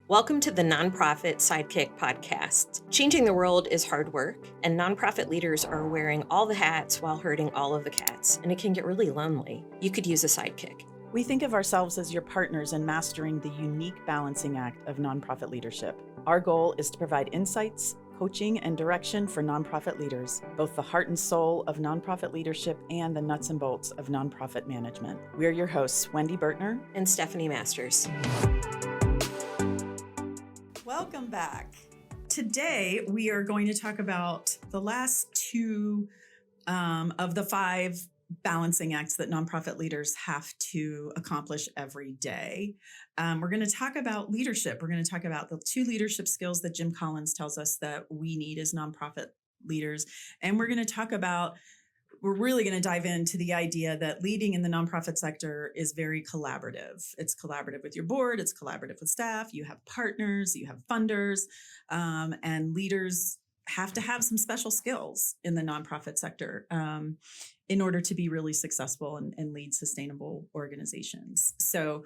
Welcome to the Nonprofit SideKick podcast. Changing the world is hard work, and nonprofit leaders are wearing all the hats while herding all of the cats, and it can get really lonely. You could use a sidekick. We think of ourselves as your partners in mastering the unique balancing act of nonprofit leadership. Our goal is to provide insights, coaching, and direction for nonprofit leaders, both the heart and soul of nonprofit leadership and the nuts and bolts of nonprofit management. We're your hosts, Wendy Bertner And Stephanie Masters. Welcome back. Today, we are going to talk about the last two of the 5 balancing acts that nonprofit leaders have to accomplish every day. We're going to talk about leadership. We're going to talk about the 2 leadership skills that Jim Collins tells us that we need as nonprofit leaders. And we're going to we're really going to dive into the idea that leading in the nonprofit sector is very collaborative. It's collaborative with your board, it's collaborative with staff, you have partners, you have funders, and leaders have to have some special skills in the nonprofit sector in order to be really successful and lead sustainable organizations. So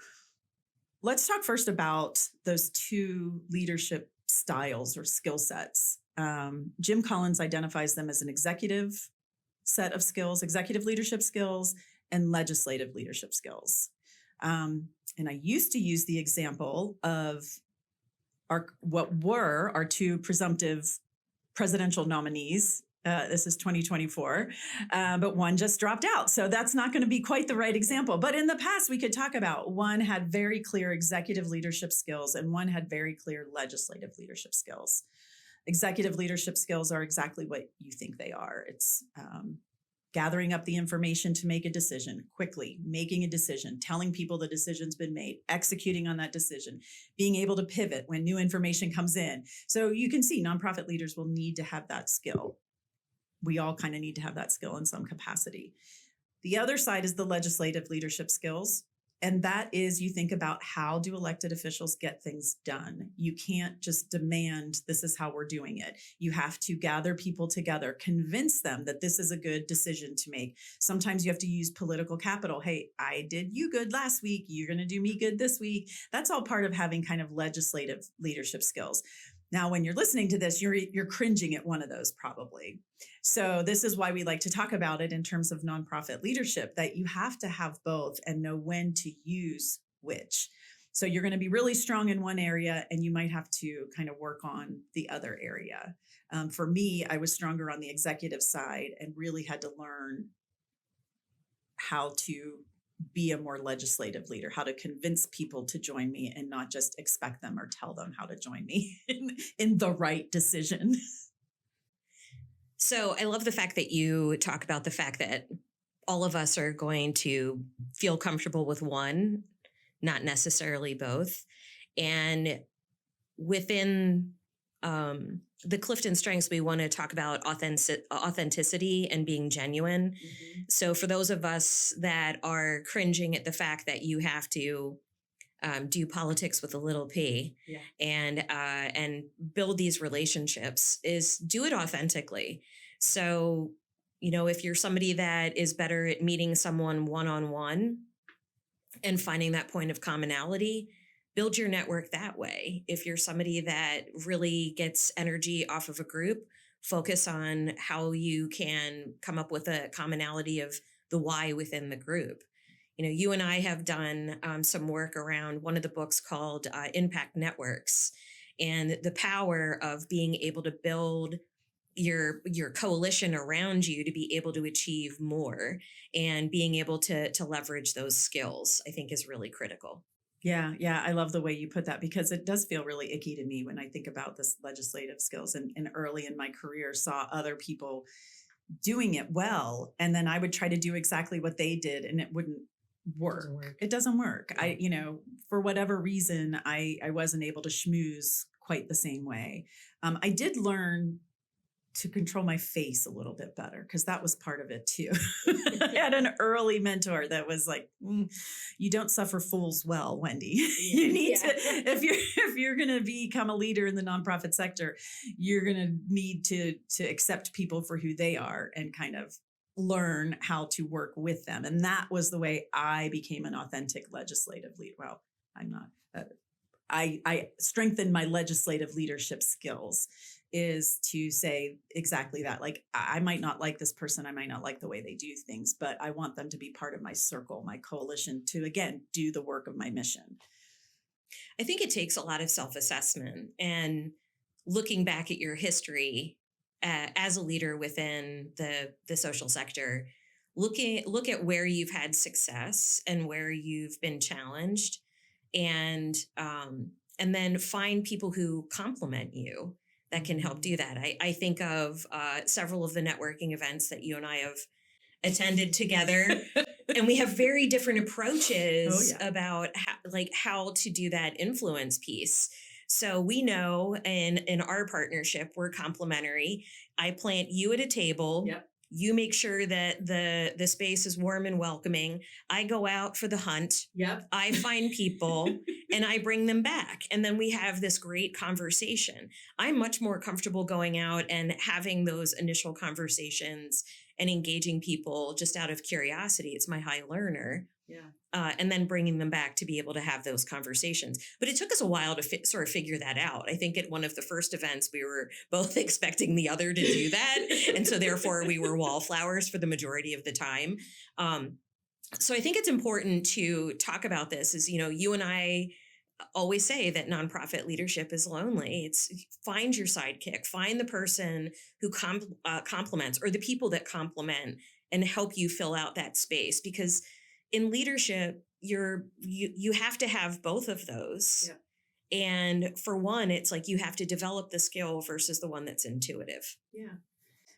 let's talk first about those 2 leadership styles or skill sets. Jim Collins identifies them as an executive set of skills, executive leadership skills, and legislative leadership skills. And I used to use the example of what were our 2 presumptive presidential nominees. This is 2024, but one just dropped out. So that's not going to be quite the right example. But in the past, we could talk about one had very clear executive leadership skills and one had very clear legislative leadership skills. Executive leadership skills are exactly what you think they are. It's gathering up the information to make a decision quickly, making a decision, telling people the decision's been made, executing on that decision, being able to pivot when new information comes in. So you can see nonprofit leaders will need to have that skill. We all kind of need to have that skill in some capacity. The other side is the legislative leadership skills. And that is, you think about how do elected officials get things done? You can't just demand this is how we're doing it. You have to gather people together, convince them that this is a good decision to make. Sometimes you have to use political capital. Hey, I did you good last week. You're going to do me good this week. That's all part of having kind of legislative leadership skills. Now, when you're listening to this, you're cringing at one of those probably. So this is why we like to talk about it in terms of nonprofit leadership, that you have to have both and know when to use which. So you're going to be really strong in one area and you might have to kind of work on the other area. For me, I was stronger on the executive side and really had to learn how to be a more legislative leader, how to convince people to join me and not just expect them or tell them how to join me in the right decision. So I love the fact that you talk about the fact that all of us are going to feel comfortable with one, not necessarily both. And within the Clifton strengths, we want to talk about authenticity and being genuine. Mm-hmm. So for those of us that are cringing at the fact that you have to do politics with a little p, yeah, and build these relationships, is do it authentically. So, if you're somebody that is better at meeting someone one-on-one and finding that point of commonality, build your network that way. If you're somebody that really gets energy off of a group, focus on how you can come up with a commonality of the why within the group. You and I have done some work around one of the books called Impact Networks, and the power of being able to build your coalition around you to be able to achieve more, and being able to leverage those skills, I think, is really critical. Yeah. I love the way you put that, because it does feel really icky to me when I think about this legislative skills, and early in my career saw other people doing it well. And then I would try to do exactly what they did and it wouldn't work. It doesn't work. For whatever reason, I wasn't able to schmooze quite the same way. I did learn to control my face a little bit better, because that was part of it too. I had an early mentor that was like, you don't suffer fools well, Wendy. You need to, if you're going to become a leader in the nonprofit sector, you're going to need to accept people for who they are and kind of learn how to work with them. And that was the way I became an authentic legislative leader. Well, I'm not I strengthened my legislative leadership skills is to say exactly that. Like, I might not like this person. I might not like the way they do things, but I want them to be part of my circle, my coalition, to, again, do the work of my mission. I think it takes a lot of self-assessment and looking back at your history as a leader within the social sector. Look at where you've had success and where you've been challenged, and then find people who complement you that can help do that. I think of several of the networking events that you and I have attended together, and we have very different approaches about how to do that influence piece. So we know in our partnership, we're complementary. I plant you at a table. Yep. You make sure that the space is warm and welcoming. I go out for the hunt. Yep. I find people and I bring them back. And then we have this great conversation. I'm much more comfortable going out and having those initial conversations and engaging people just out of curiosity. It's my high learner. Yeah. And then bringing them back to be able to have those conversations. But it took us a while to sort of figure that out. I think at one of the first events, we were both expecting the other to do that. And so therefore we were wallflowers for the majority of the time. So I think it's important to talk about this is, you and I always say that nonprofit leadership is lonely. It's find your sidekick, find the person who complements, or the people that complement and help you fill out that space. Because in leadership, you have to have both of those. Yeah. And for one, it's like you have to develop the skill versus the one that's intuitive. Yeah.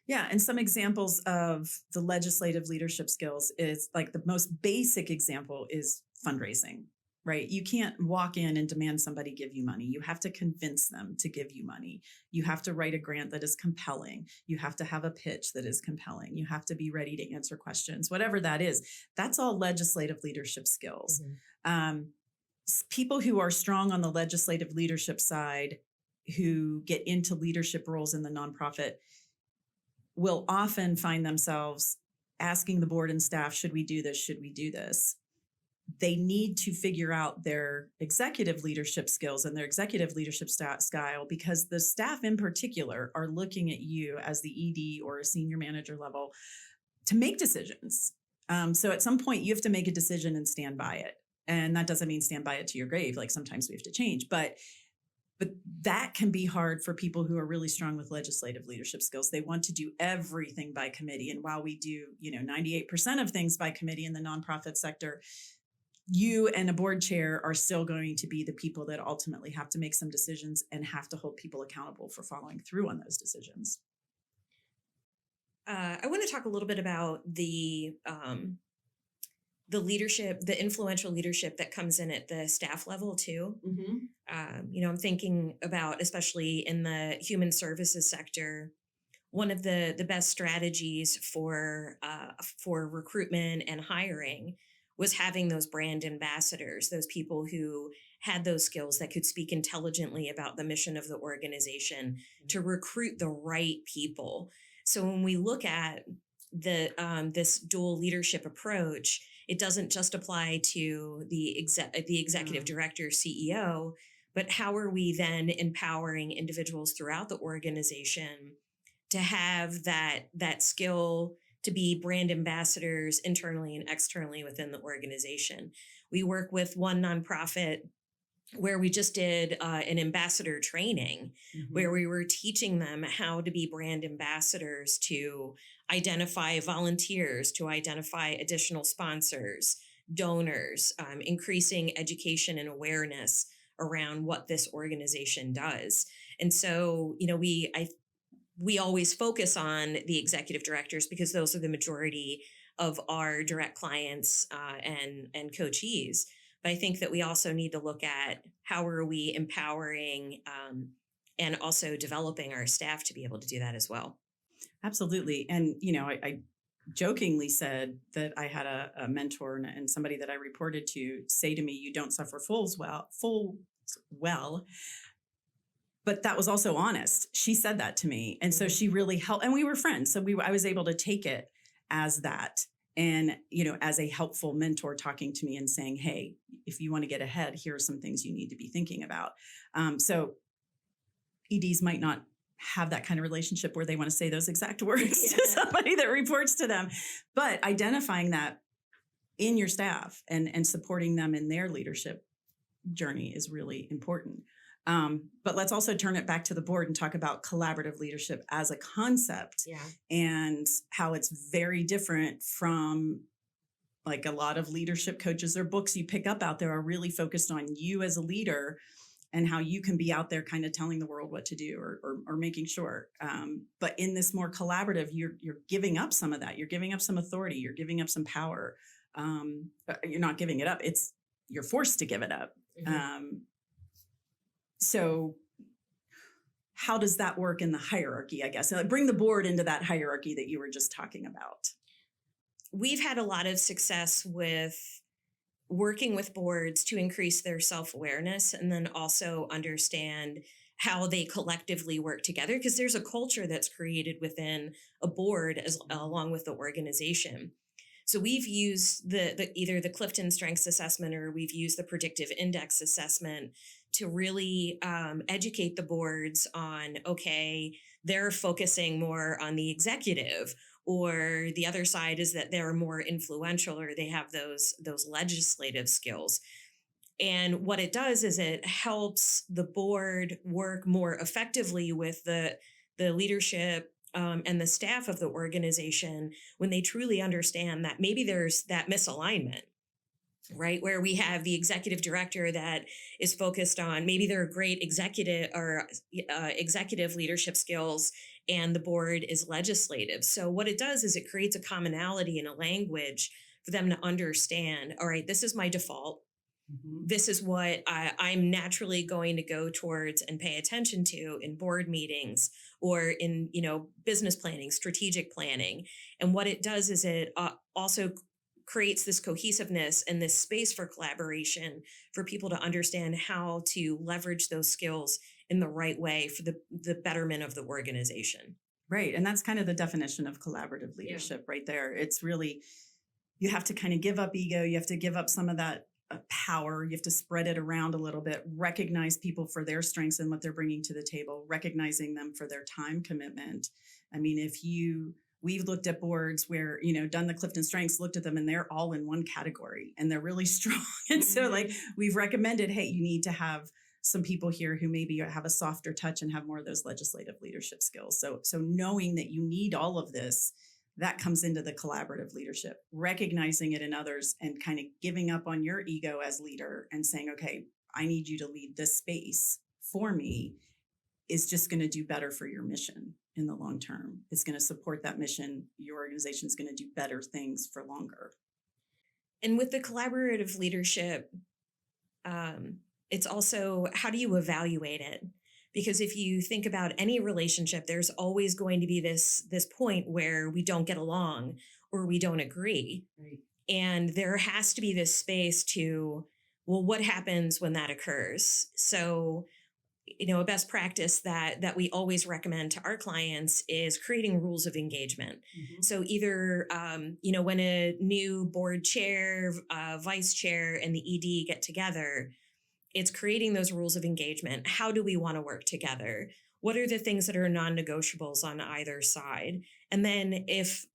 Yeah. And some examples of the legislative leadership skills is like the most basic example is fundraising, right? You can't walk in and demand somebody give you money. You have to convince them to give you money. You have to write a grant that is compelling. You have to have a pitch that is compelling. You have to be ready to answer questions, whatever that is. That's all legislative leadership skills. Mm-hmm. People who are strong on the legislative leadership side, who get into leadership roles in the nonprofit, will often find themselves asking the board and staff, should we do this? Should we do this? They need to figure out their executive leadership skills and their executive leadership style, because the staff in particular are looking at you as the ED or a senior manager level to make decisions. So at some point you have to make a decision and stand by it. And that doesn't mean stand by it to your grave. Like sometimes we have to change, but that can be hard for people who are really strong with legislative leadership skills. They want to do everything by committee. And while we do, 98% of things by committee in the nonprofit sector, you and a board chair are still going to be the people that ultimately have to make some decisions and have to hold people accountable for following through on those decisions. I want to talk a little bit about the leadership, the influential leadership that comes in at the staff level too. Mm-hmm. I'm thinking about, especially in the human services sector, one of the best strategies for recruitment and hiring was having those brand ambassadors, those people who had those skills that could speak intelligently about the mission of the organization, mm-hmm. to recruit the right people. So when we look at this dual leadership approach, it doesn't just apply to the executive director, CEO, but how are we then empowering individuals throughout the organization to have that skill to be brand ambassadors internally and externally within the organization? We work with one nonprofit where we just did an ambassador training, mm-hmm. where we were teaching them how to be brand ambassadors, to identify volunteers, to identify additional sponsors, donors, increasing education and awareness around what this organization does. And so, we always focus on the executive directors because those are the majority of our direct clients and coachees. But I think that we also need to look at how are we empowering and also developing our staff to be able to do that as well. Absolutely. And, I jokingly said that I had a mentor and somebody that I reported to say to me, you don't suffer full well. But that was also honest. She said that to me. And so she really helped. And we were friends. So I was able to take it as that. And, as a helpful mentor talking to me and saying, hey, if you want to get ahead, here are some things you need to be thinking about. So EDs might not have that kind of relationship where they want to say those exact words to somebody that reports to them, but identifying that in your staff and supporting them in their leadership journey is really important. But let's also turn it back to the board and talk about collaborative leadership as a concept and how it's very different from like a lot of leadership coaches or books you pick up out there are really focused on you as a leader and how you can be out there kind of telling the world what to do or making sure. But in this more collaborative, you're giving up some of that. You're giving up some authority. You're giving up some power. You're not giving it up. You're forced to give it up. So how does that work in the hierarchy, I guess? Bring the board into that hierarchy that you were just talking about. We've had a lot of success with working with boards to increase their self-awareness and then also understand how they collectively work together, because there's a culture that's created within a board along with the organization. So we've used either the Clifton Strengths Assessment or we've used the Predictive Index Assessment to really educate the boards on, okay, they're focusing more on the executive, or the other side is that they're more influential or they have those legislative skills. And what it does is it helps the board work more effectively with the leadership and the staff of the organization when they truly understand that maybe there's that misalignment, right? Where we have the executive director that is focused on, maybe they're a great executive or executive leadership skills and the board is legislative. So what it does is it creates a commonality in a language for them to understand, all right, this is my default. This is what I'm naturally going to go towards and pay attention to in board meetings or in, business planning, strategic planning. And what it does is it also creates this cohesiveness and this space for collaboration for people to understand how to leverage those skills in the right way for the betterment of the organization. Right. And that's kind of the definition of collaborative leadership right there. It's really, you have to kind of give up ego. You have to give up some of that power. You have to spread it around a little bit, recognize people for their strengths and what they're bringing to the table, recognizing them for their time commitment. I mean, we've looked at boards where, done the Clifton Strengths, looked at them and they're all in one category and they're really strong. And so we've recommended, hey, you need to have some people here who maybe have a softer touch and have more of those legislative leadership skills. So knowing that you need all of this, that comes into the collaborative leadership, recognizing it in others and kind of giving up on your ego as leader and saying, okay, I need you to lead this space for me, is just going to do better for your mission in the long term. It's going to support that mission. Your organization is going to do better things for longer. And with the collaborative leadership, it's also, how do you evaluate it? Because if you think about any relationship, there's always going to be this point where we don't get along or we don't agree. Right. And there has to be this space to, well, what happens when that occurs? So, a best practice that we always recommend to our clients is creating rules of engagement. So either, when a new board chair, vice chair, and the ED get together, it's creating those rules of engagement. How do we want to work together? What are the things that are non-negotiables on either side? And then if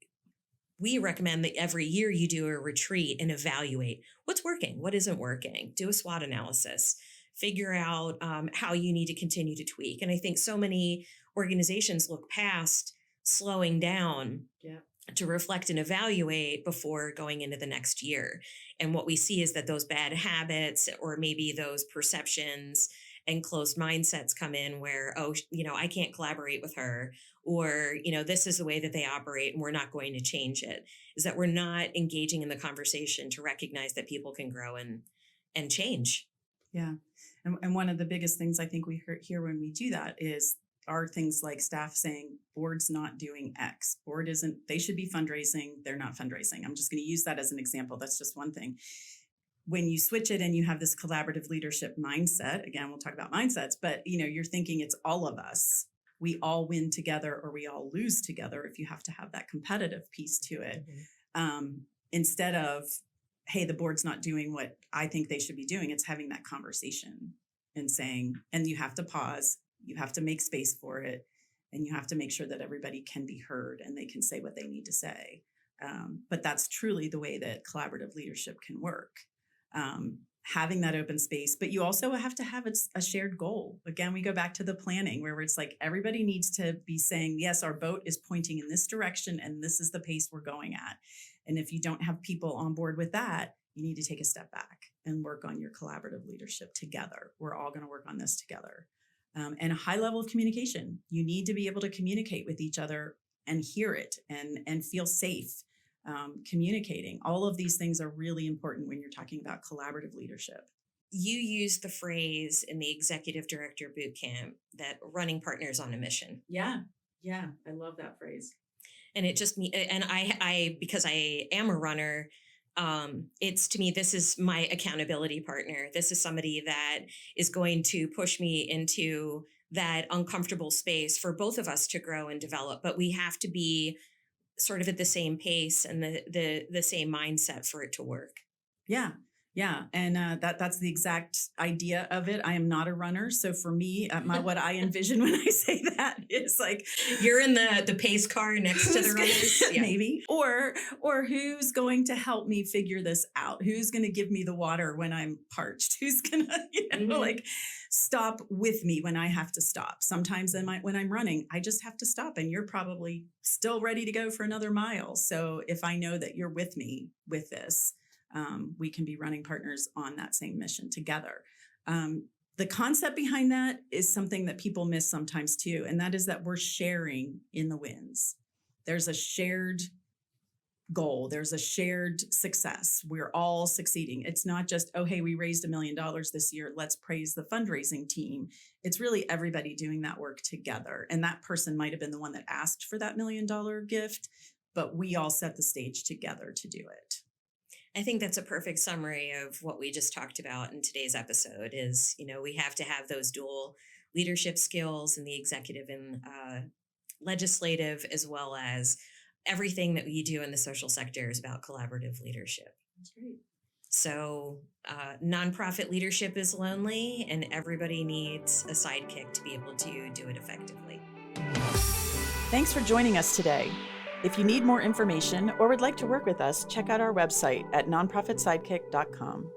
we recommend that every year you do a retreat and evaluate what's working, what isn't working, do a SWOT analysis, figure out how you need to continue to tweak. And I think so many organizations look past slowing down to reflect and evaluate before going into the next year. And what we see is that those bad habits or maybe those perceptions and closed mindsets come in where, I can't collaborate with her, or, this is the way that they operate and we're not going to change it, is that we're not engaging in the conversation to recognize that people can grow and change. Yeah. And one of the biggest things I think we hear when we do that are things like staff saying, board's not doing X. Board isn't, they should be fundraising. They're not fundraising. I'm just going to use that as an example. That's just one thing. When you switch it and you have this collaborative leadership mindset, again, we'll talk about mindsets, but you're thinking it's all of us. We all win together or we all lose together if you have to have that competitive piece to it. instead of, hey, the board's not doing what I think they should be doing. It's having that conversation and saying, and you have to pause, you have to make space for it, and you have to make sure that everybody can be heard and they can say what they need to say. But that's truly the way that collaborative leadership can work. Having that open space, but you also have to have a shared goal. Again, we go back to the planning where it's like everybody needs to be saying, yes, our boat is pointing in this direction and this is the pace we're going at. And if you don't have people on board with that, you need to take a step back and work on your collaborative leadership together. We're all going to work on this together. And a high level of communication. You need to be able to communicate with each other and hear it and feel safe. Communicating. All of these things are really important when you're talking about collaborative leadership. You used the phrase in the executive director boot camp that running partners on a mission. Yeah. I love that phrase. And it just and I because I am a runner, it's to me, this is my accountability partner. This is somebody that is going to push me into that uncomfortable space for both of us to grow and develop. But we have to be sort of at the same pace and the same mindset for it to work. Yeah. And that's the exact idea of it. I am not a runner. So for me, what I envision when I say that is like, you're in the pace car next to the runners. Yeah. Maybe. Or who's going to help me figure this out? Who's going to give me the water when I'm parched? Who's going to, like stop with me when I have to stop? Sometimes when I'm running, I just have to stop and you're probably still ready to go for another mile. So if I know that you're with me with this, we can be running partners on that same mission together. The concept behind that is something that people miss sometimes too, and that is that we're sharing in the wins. There's a shared goal. There's a shared success. We're all succeeding. It's not just, oh, hey, we raised $1 million this year. Let's praise the fundraising team. It's really everybody doing that work together. And that person might have been the one that asked for that $1 million gift, but we all set the stage together to do it. I think that's a perfect summary of what we just talked about in today's episode is, we have to have those dual leadership skills in the executive and legislative, as well as everything that we do in the social sector is about collaborative leadership. That's great. So nonprofit leadership is lonely and everybody needs a sidekick to be able to do it effectively. Thanks for joining us today. If you need more information or would like to work with us, check out our website at nonprofitsidekick.com.